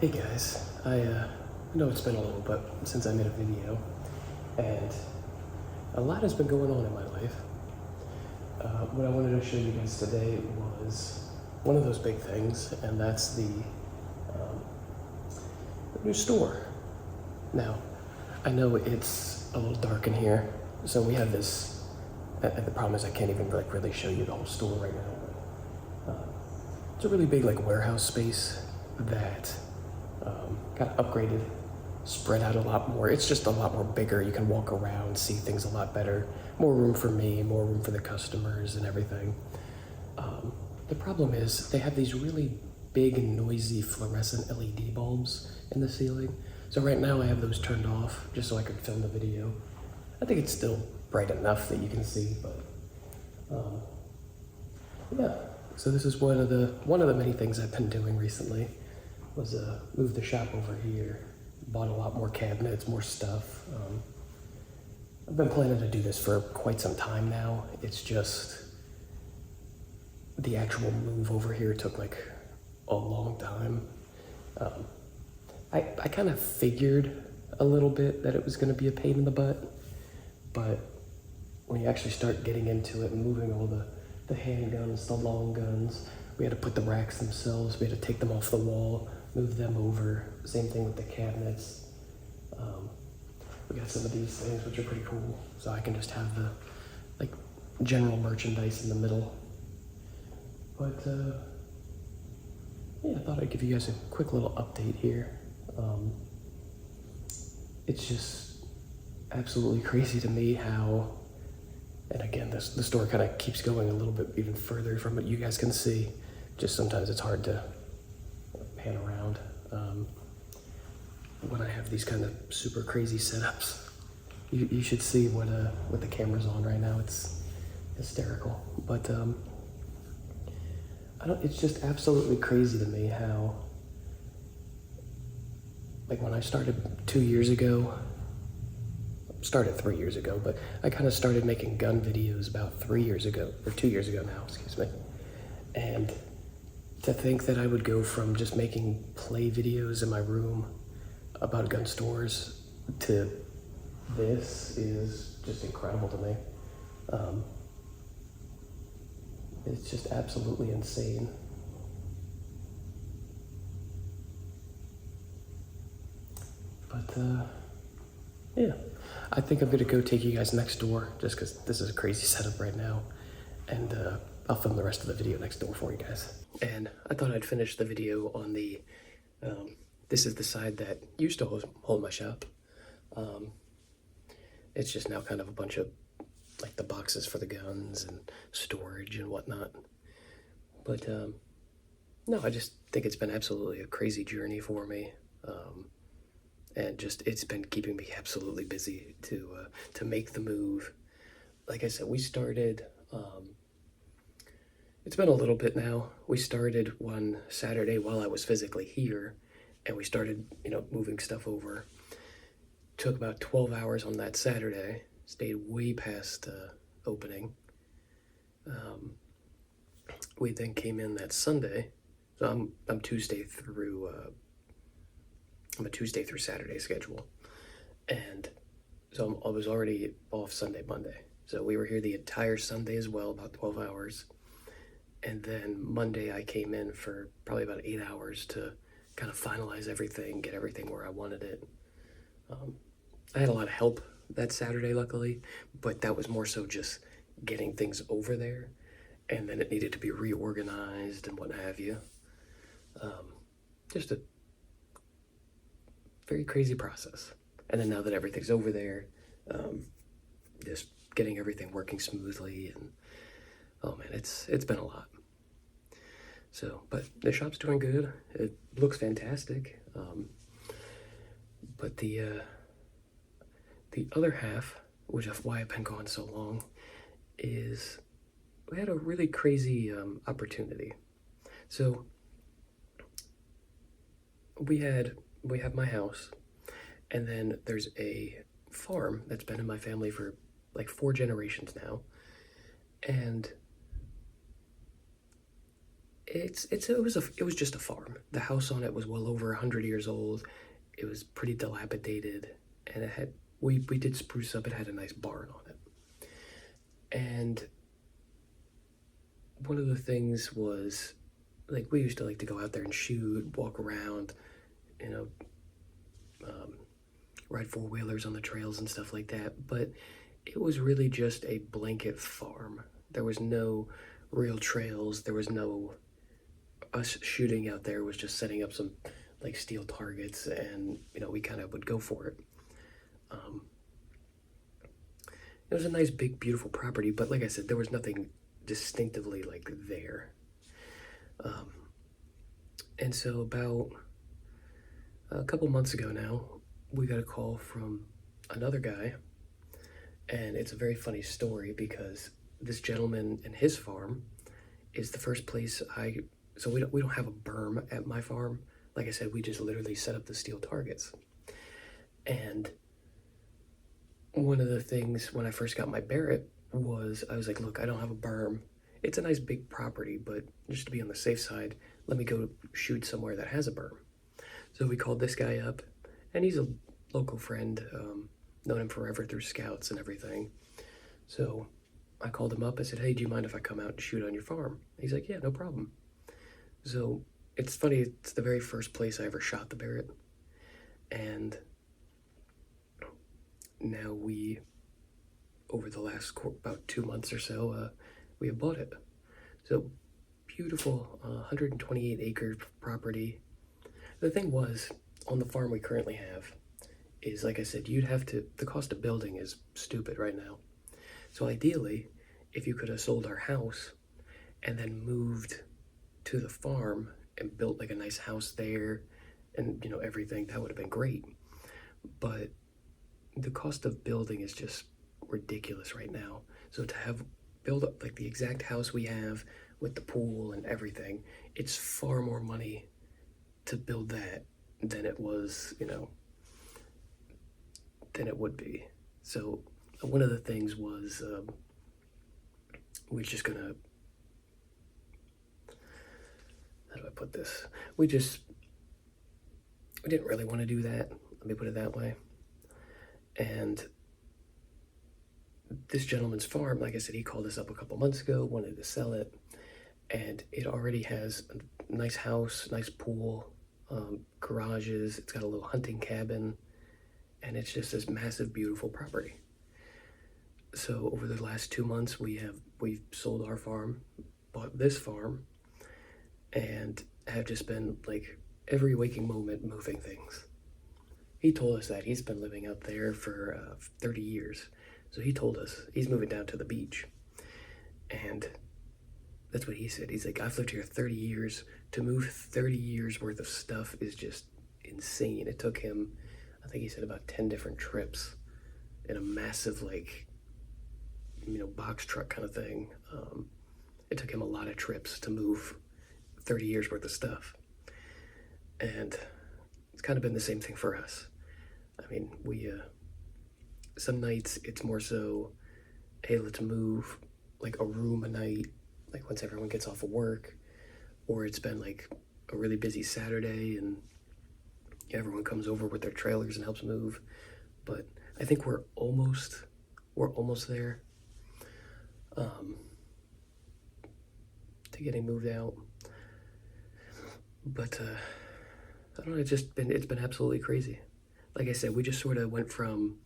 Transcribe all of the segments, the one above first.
Hey guys, I know it's been a little bit since I made a video, and a lot has been going on in my life. What I wanted to show you guys today was one of those big things, and that's um, the new store. Now, I know it's a little dark in here, so we have this, and the problem is I can't even really show you the whole store right now, but it's a really big warehouse space that got upgraded, spread out a lot more. It's just a lot more bigger. You can walk around, see things a lot better. More room for me, more room for the customers and everything. The problem is they have these really big, noisy fluorescent LED bulbs in the ceiling. So right now I have those turned off just so I could film the video. I think it's still bright enough that you can see, but yeah. So this is one of the many things I've been doing recently. Was move the shop over here, bought a lot more cabinets, more stuff. I've been planning to do this for quite some time now. It's just the actual move over here took a long time. I kind of figured a little bit that it was going to be a pain in the butt, but when you actually start getting into it and moving all the handguns, the long guns, we had to put the racks themselves, we had to take them off the wall, move them over. Same thing with the cabinets. We got some of these things which are pretty cool, so I can just have the general merchandise in the middle. But yeah, I thought I'd give you guys a quick little update here. It's just absolutely crazy to me how, and again, the store kind of keeps going a little bit even further from what you guys can see. Just sometimes it's hard to pan around when I have these kind of super crazy setups. You should see what the camera's on right now. It's hysterical, but it's just absolutely crazy to me how when I started 2 years ago, started 3 years ago, but I kind of started making gun videos about 3 years ago, or 2 years ago now, excuse me. And to think that I would go from just making play videos in my room about gun stores to this is just incredible to me. It's just absolutely insane. But yeah, I think I'm gonna go take you guys next door just because this is a crazy setup right now. And I'll film the rest of the video next door for you guys. And I thought I'd finish the video on the, this is the side that used to hold my shop. It's just now kind of a bunch of the boxes for the guns and storage and whatnot. But no, I just think it's been absolutely a crazy journey for me. And just, it's been keeping me absolutely busy to make the move. Like I said, we started, it's been a little bit now. We started one Saturday while I was physically here, and we started, moving stuff over. Took about 12 hours on that Saturday, stayed way past opening. We then came in that Sunday, so I'm Tuesday through, I'm a Tuesday through Saturday schedule, and so I was already off Sunday, Monday. So we were here the entire Sunday as well, about 12 hours. And then Monday I came in for probably about 8 hours to kind of finalize everything, get everything where I wanted it. I had a lot of help that Saturday, luckily, but that was more so just getting things over there, and then it needed to be reorganized and what have you. Just a very crazy process. And then now that everything's over there, just getting everything working smoothly, and oh man, it's been a lot. So, but the shop's doing good. It looks fantastic. But the other half, which is why I've been gone so long, is we had a really crazy opportunity. So we have my house, and then there's a farm that's been in my family for 4 generations now, and it was just a farm. The house on it was well over 100 years old. It was pretty dilapidated, and it had we did spruce up. It had a nice barn on it, and one of the things was like we used to like to go out there and shoot, walk around, you know, um, ride four-wheelers on the trails and stuff like that. But it was really just a blanket farm. There was no real trails. There was no us shooting out there. It was just setting up some like steel targets, and we kind of would go for it. Um, it was a nice, big, beautiful property, but like I said, there was nothing distinctively like there. Um, and so about a couple months ago now, we got a call from another guy, and it's a very funny story because this gentleman and his farm is the first place so we don't have a berm at my farm. Like I said, we just literally set up the steel targets. And one of the things when I first got my Barrett was I was like, look, I don't have a berm. It's a nice big property, but just to be on the safe side, let me go shoot somewhere that has a berm. So we called this guy up, and he's a local friend, known him forever through scouts and everything. So I called him up. I said, hey, do you mind if I come out and shoot on your farm? He's like, yeah, no problem. So it's funny, it's the very first place I ever shot the Barrett. And now over the last about 2 months or so, we have bought it. So beautiful 128 acre property. The thing was, on the farm we currently have, is like I said, the cost of building is stupid right now. So ideally, if you could have sold our house and then moved to the farm and built like a nice house there and everything, that would have been great. But the cost of building is just ridiculous right now. So to build up like the exact house we have with the pool and everything, it's far more money to build that than it was, than it would be. So one of the things was we're just gonna, how do I put this? We didn't really want to do that. Let me put it that way. And this gentleman's farm, like I said, he called us up a couple months ago, wanted to sell it, and it already has a nice house, nice pool, garages. It's got a little hunting cabin, and it's just this massive, beautiful property. So over the last 2 months, we've sold our farm, bought this farm, and have just been like every waking moment moving things. He told us that he's been living out there for 30 years. So he told us he's moving down to the beach. And that's what he said. He's like, I've lived here 30 years. To move 30 years worth of stuff is just insane. It took him, I think he said, about 10 different trips in a massive, like, box truck kind of thing. It took him a lot of trips to move 30 years worth of stuff. And it's kind of been the same thing for us. I mean, some nights it's more so, hey, let's move like a room a night, like once everyone gets off of work, or it's been like a really busy Saturday and everyone comes over with their trailers and helps move. But I think we're almost there to getting moved out. But I don't know, it's been absolutely crazy. Like I said, we just sort of went from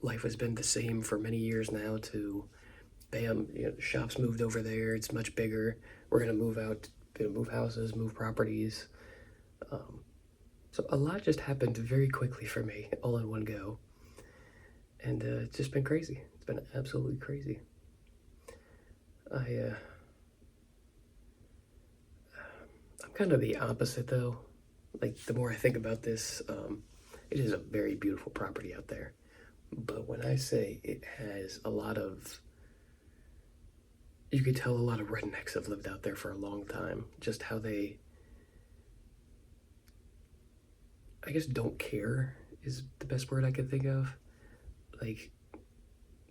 life has been the same for many years now to bam, the shop's moved over there, it's much bigger, we're gonna move out, move houses, move properties. So a lot just happened very quickly for me, all in one go. And it's just been crazy. It's been absolutely crazy. I'm kind of the opposite though. Like the more I think about this, it is a very beautiful property out there. But when I say it has a lot of, you could tell a lot of rednecks have lived out there for a long time. Just how they, I guess, don't care is the best word I could think of. Like,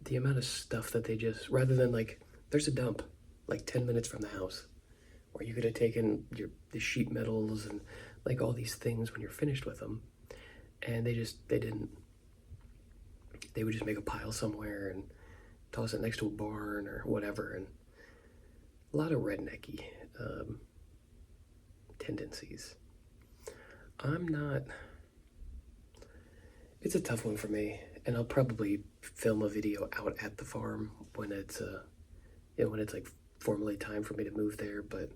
the amount of stuff that they just, rather than like, there's a dump like 10 minutes from the house or you could have taken the sheet metals and like all these things when you're finished with them, and they didn't. They would just make a pile somewhere and toss it next to a barn or whatever, and a lot of rednecky tendencies. I'm not. It's a tough one for me, and I'll probably film a video out at the farm when it's when it's like formally time for me to move there. But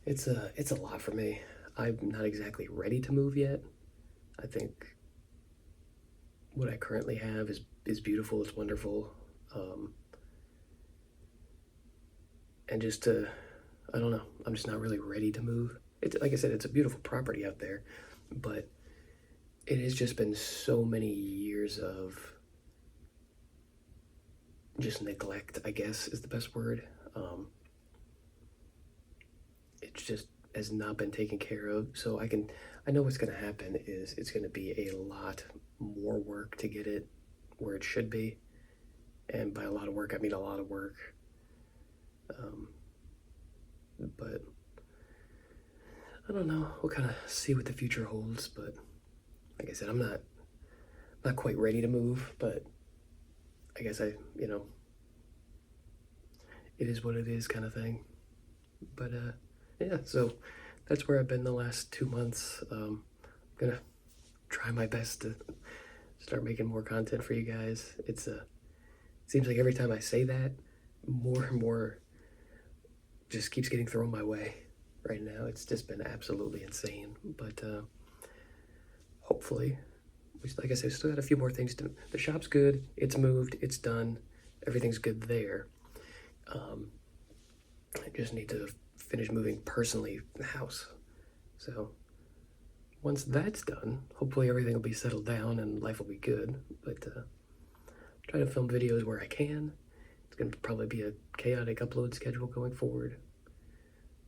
it's a lot for me. I'm not exactly ready to move yet. I think what I currently have is beautiful. It's wonderful, and just to, I don't know. I'm just not really ready to move. It's like I said, it's a beautiful property out there, but it has just been so many years of just neglect, I guess is the best word. It just has not been taken care of. So I know what's going to happen is it's going to be a lot more work to get it where it should be. And by a lot of work, I mean a lot of work. But I don't know. We'll kind of see what the future holds. But like I said, I'm not quite ready to move, but I guess it is what it is kind of thing. But yeah, so that's where I've been the last 2 months. Gonna try my best to start making more content for you guys. It seems like every time I say that, more and more just keeps getting thrown my way right now. It's just been absolutely insane. But hopefully, like I said, still got a few more things to. The shop's good. It's moved. It's done. Everything's good there. I just need to finish moving personally the house. So once that's done, hopefully everything will be settled down and life will be good. But try to film videos where I can. It's gonna probably be a chaotic upload schedule going forward.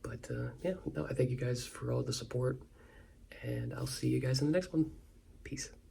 But yeah, no, I thank you guys for all the support, and I'll see you guys in the next one. Peace.